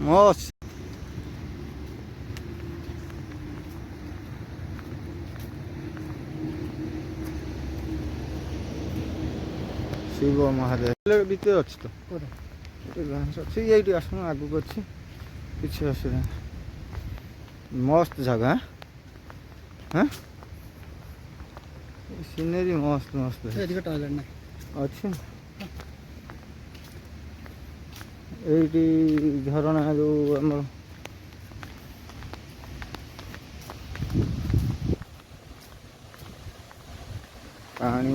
ମସ୍ତ। ଶିବ ମହାଦେବ ଭିତରେ ଅଛି ତ ଅଛି ଏଇଠି ଆସୁନ ଆଗକୁ ଅଛି କିଛି ଅସୁବିଧା ମସ୍ତ ଜାଗା ହଁ ସିନେରୀ ମସ୍ତ ମସ୍ତ ଅଛି ଏଇଠି ଝରଣା ଯେଉଁ ଆମର ପାଣି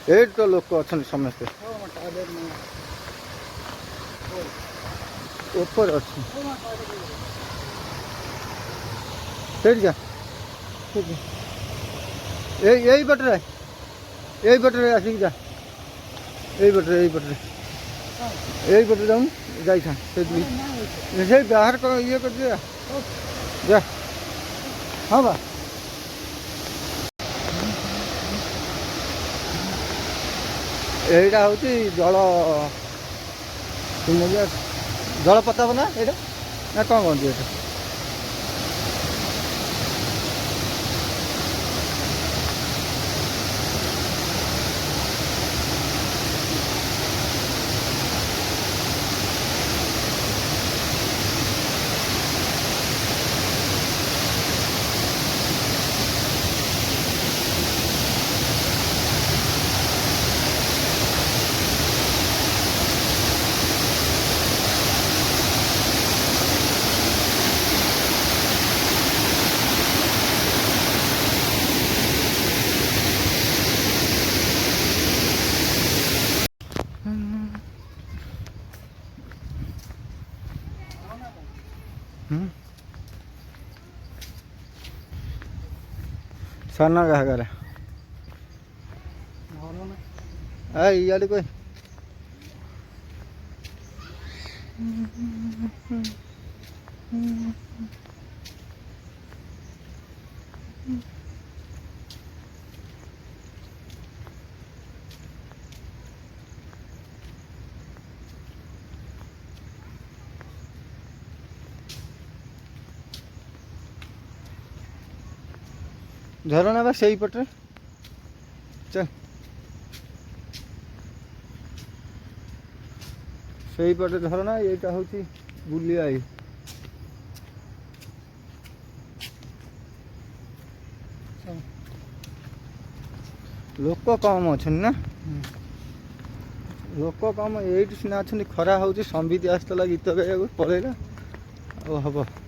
ଏଇଠି ତ ଲୋକ ଅଛନ୍ତି ସମସ୍ତେ ଉପରେ ଅଛି ସେଇଠି ଯା ଏଇ ପଟରେ ଆସିକି ଯା ଏଇ ପଟରେ ଯାଉନୁ ଯାଇଥା ସେଇଠି ସେଇ ବାହାର ଇଏ କରିଦିଅ ଯା ହଁ ବା এইটা হচ্ছে জলপ্রপাত না এটা না কম কহନ୍ତି এটা साना घाघरा इयाड़े कोई झरना बा से पटे चल से पटे झरना यहाँ हूँ बुलिया लोक कम अच्छा ना लोक कम ये सीना अच्छा खरा हो संबित आसला गीत गाया पलैला हम